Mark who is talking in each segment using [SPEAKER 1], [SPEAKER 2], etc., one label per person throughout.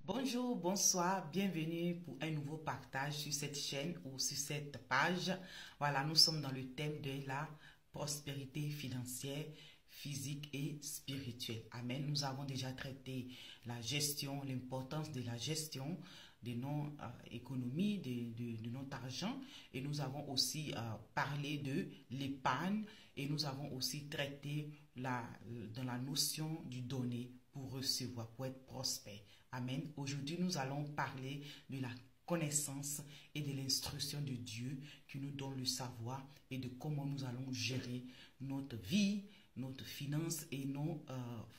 [SPEAKER 1] Bonjour, bonsoir, bienvenue pour un nouveau partage sur cette chaîne ou sur cette page. Voilà, nous sommes dans le thème de la prospérité financière, physique et spirituelle. Amen. Nous avons déjà traité la gestion, l'importance de la gestion de nos économies, de notre argent. Et nous avons aussi parlé de l'épargne et nous avons aussi traité dans la notion du donner pour recevoir, pour être prospère. Amen. Aujourd'hui, nous allons parler de la connaissance et de l'instruction de Dieu qui nous donne le savoir et de comment nous allons gérer notre vie, notre finance et nos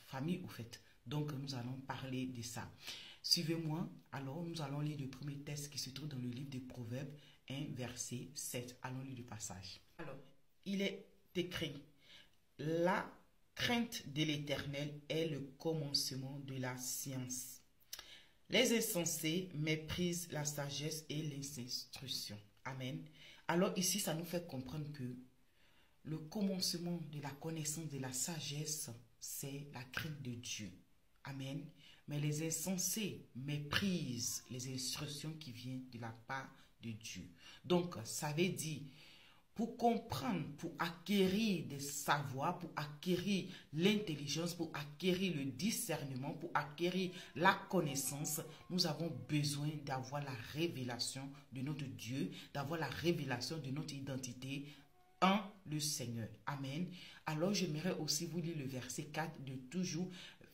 [SPEAKER 1] familles, au fait. Donc, nous allons parler de ça. Suivez-moi. Alors, nous allons lire le premier texte qui se trouve dans le livre des Proverbes 1, verset 7. Allons lire le passage. Alors, il est écrit, la crainte de l'Éternel est le commencement de la science. Les insensés méprisent la sagesse et les instructions. Amen. Alors ici, ça nous fait comprendre que le commencement de la connaissance de la sagesse, c'est la crainte de Dieu. Amen. Mais les insensés méprisent les instructions qui viennent de la part de Dieu. Donc, ça veut dire, pour comprendre, pour acquérir des savoirs, pour acquérir l'intelligence, pour acquérir le discernement, pour acquérir la connaissance, nous avons besoin d'avoir la révélation de notre Dieu, d'avoir la révélation de notre identité en le Seigneur. Amen. Alors, j'aimerais aussi vous lire le verset 4 de toujours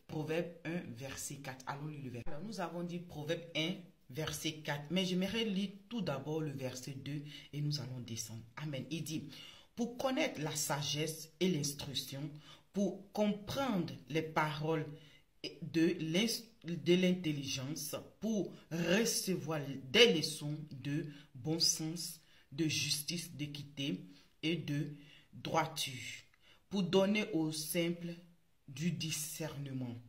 [SPEAKER 1] Proverbe 1, verset 4. Allons lire le verset. Alors, nous avons dit Proverbe 1, verset 4. Mais j'aimerais lire tout d'abord le verset 2 et nous allons descendre. Amen. Il dit, pour connaître la sagesse et l'instruction, pour comprendre les paroles de l'intelligence, pour recevoir des leçons de bon sens, de justice, d'équité et de droiture, pour donner aux simples du discernement,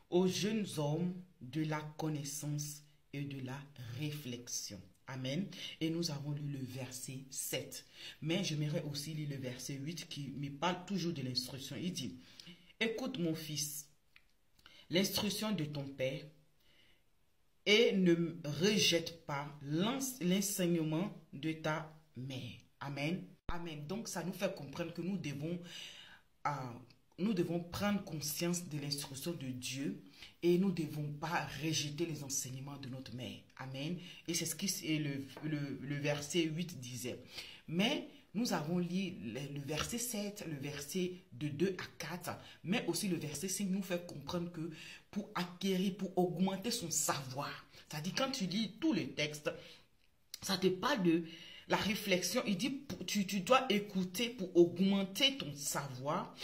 [SPEAKER 1] aux jeunes hommes de la connaissance et de la réflexion. Amen. Et nous avons lu le verset 7. Mais j'aimerais aussi lire le verset 8 qui me parle toujours de l'instruction. Il dit, écoute mon fils, l'instruction de ton père et ne rejette pas l'enseignement de ta mère. Amen. Amen. Donc ça nous fait comprendre que nous devons prendre conscience de l'instruction de Dieu et nous ne devons pas rejeter les enseignements de notre mère. Amen. Et c'est ce que le verset 8 disait. Mais nous avons lu le verset 7, le verset de 2 à 4, mais aussi le verset 5 nous fait comprendre que pour acquérir, pour augmenter son savoir, c'est-à-dire quand tu lis tous les textes, ça te parle de la réflexion. Il dit, tu dois écouter pour augmenter ton savoir.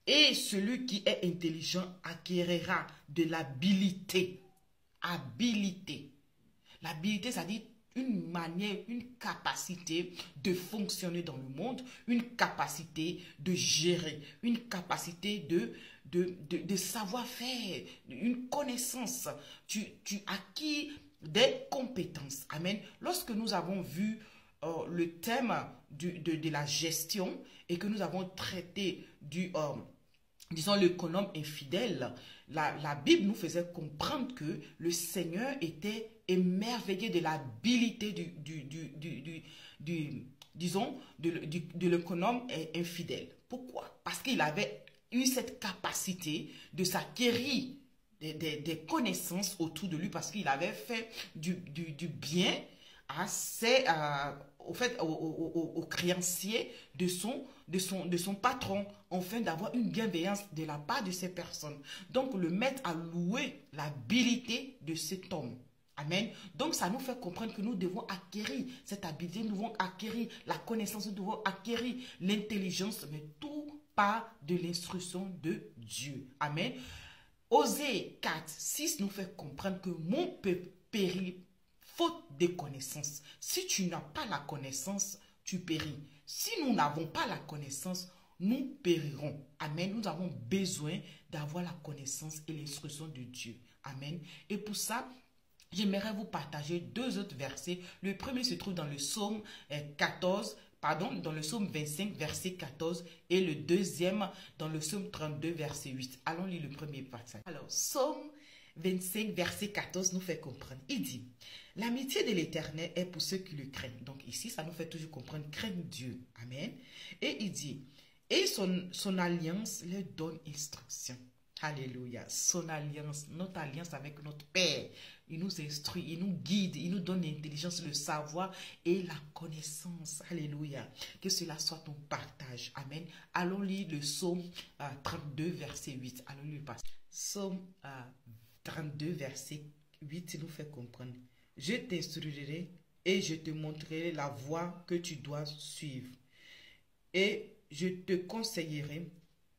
[SPEAKER 1] Et celui qui est intelligent acquérera de l'habilité. Habilité. L'habilité, c'est-à-dire une manière, une capacité de fonctionner dans le monde, une capacité de gérer, une capacité de savoir-faire, une connaissance. Tu acquiers des compétences. Amen. Lorsque nous avons vu le thème de la gestion et que nous avons traité disons l'économe infidèle, la Bible nous faisait comprendre que le Seigneur était émerveillé de l'habilité de l'économe infidèle. Pourquoi? Parce qu'il avait eu cette capacité de s'acquérir des connaissances autour de lui, parce qu'il avait fait du bien aux créanciers de son patron, afin d'avoir une bienveillance de la part de ces personnes. Donc, le maître a loué l'habilité de cet homme. Amen. Donc, ça nous fait comprendre que nous devons acquérir cette habilité, nous devons acquérir la connaissance, nous devons acquérir l'intelligence, mais tout part de l'instruction de Dieu. Amen. Osée 4, 6 nous fait comprendre que mon peuple périt faute de connaissance. Si tu n'as pas la connaissance, tu péris. Si nous n'avons pas la connaissance, nous périrons. Amen. Nous avons besoin d'avoir la connaissance et l'instruction de Dieu. Amen. Et pour ça, j'aimerais vous partager deux autres versets. Le premier se trouve dans le psaume 14, dans le psaume 25, verset 14, et le deuxième dans le psaume 32, verset 8. Allons lire le premier passage. Alors, psaume 25, verset 14 nous fait comprendre. Il dit, l'amitié de l'Éternel est pour ceux qui le craignent. Donc ici, ça nous fait toujours comprendre, craignent Dieu. Amen. Et il dit, et son alliance leur donne instruction. Alléluia. Son alliance, notre alliance avec notre Père. Il nous instruit, il nous guide, il nous donne l'intelligence, le savoir et la connaissance. Alléluia. Que cela soit ton partage. Amen. Allons lire le psaume 32, verset 8. Allons lire le passage. Psaume 32, verset 8 nous fait comprendre. Je t'instruirai et je te montrerai la voie que tu dois suivre. Et je te conseillerai,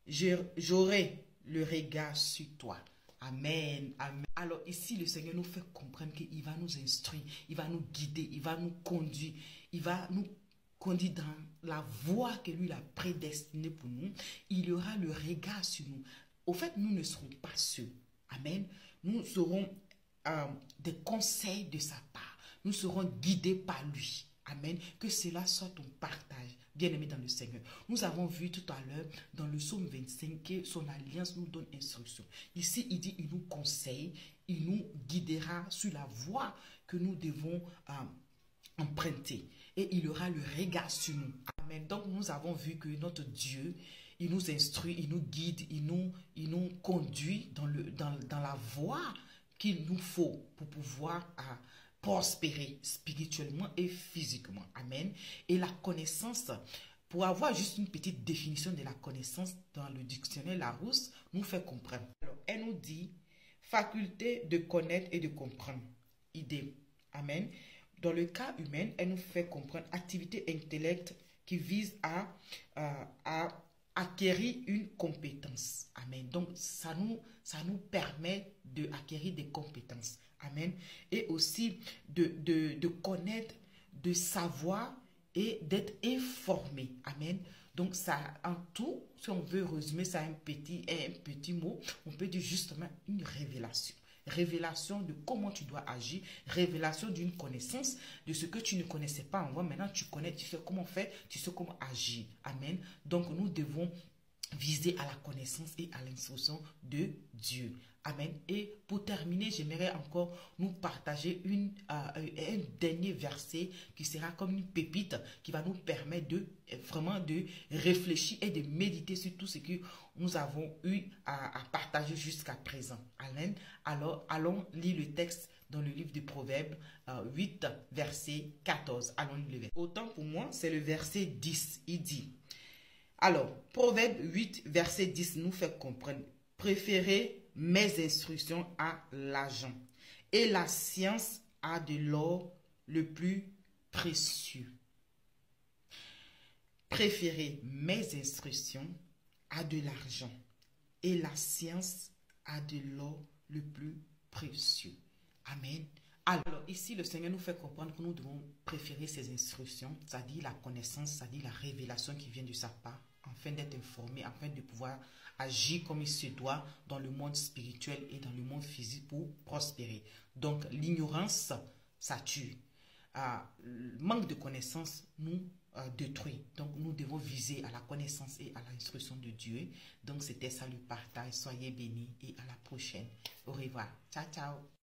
[SPEAKER 1] j'aurai le regard sur toi. Amen. Amen. Alors ici, le Seigneur nous fait comprendre qu'il va nous instruire, il va nous guider, il va nous conduire, il va nous conduire dans la voie que lui a prédestinée pour nous. Il aura le regard sur nous. Au fait, nous ne serons pas seuls. Amen. Nous aurons des conseils de sa part. Nous serons guidés par lui. Amen. Que cela soit ton partage, bien-aimé dans le Seigneur. Nous avons vu tout à l'heure dans le psaume 25 que son alliance nous donne instruction. Ici, il dit, il nous conseille, il nous guidera sur la voie que nous devons emprunter. Et il aura le regard sur nous. Amen. Donc, nous avons vu que notre Dieu, il nous instruit, il nous guide, il nous conduit dans la voie qu'il nous faut pour pouvoir prospérer spirituellement et physiquement. Amen. Et la connaissance, pour avoir juste une petite définition de la connaissance dans le dictionnaire Larousse, nous fait comprendre. Alors, elle nous dit faculté de connaître et de comprendre. Idée. Amen. Dans le cas humain, elle nous fait comprendre activité intellectuelle qui vise à acquérir une compétence. Amen. Donc, ça nous permet d'acquérir des compétences. Amen. Et aussi de connaître, de savoir et d'être informé. Amen. Donc, ça, en tout, si on veut résumer ça un petit mot, on peut dire justement une révélation. Révélation de comment tu dois agir, révélation d'une connaissance de ce que tu ne connaissais pas avant. Maintenant, tu connais, tu sais comment faire, tu sais comment agir. Amen. Donc, nous devons viser à la connaissance et à l'instruction de Dieu. Amen. Et pour terminer, j'aimerais encore nous partager un dernier verset qui sera comme une pépite qui va nous permettre vraiment de réfléchir et de méditer sur tout ce que nous avons eu à partager jusqu'à présent. Amen. Alors, allons lire le texte dans le livre de Proverbes 8, verset 14. Allons lire le verset. Autant pour moi, c'est le verset 10. Il dit, alors, Proverbe 8, verset 10 nous fait comprendre, préférez mes instructions à l'argent et la science à de l'or le plus précieux. Préférez mes instructions à de l'argent et la science à de l'or le plus précieux. Amen. Alors ici, le Seigneur nous fait comprendre que nous devons préférer ses instructions, c'est-à-dire la connaissance, c'est-à-dire la révélation qui vient de sa part, afin d'être informé, afin de pouvoir agir comme il se doit dans le monde spirituel et dans le monde physique pour prospérer. Donc l'ignorance, ça tue. Le manque de connaissance nous détruit. Donc nous devons viser à la connaissance et à l'instruction de Dieu. Donc c'était ça le partage. Soyez bénis et à la prochaine. Au revoir. Ciao, ciao.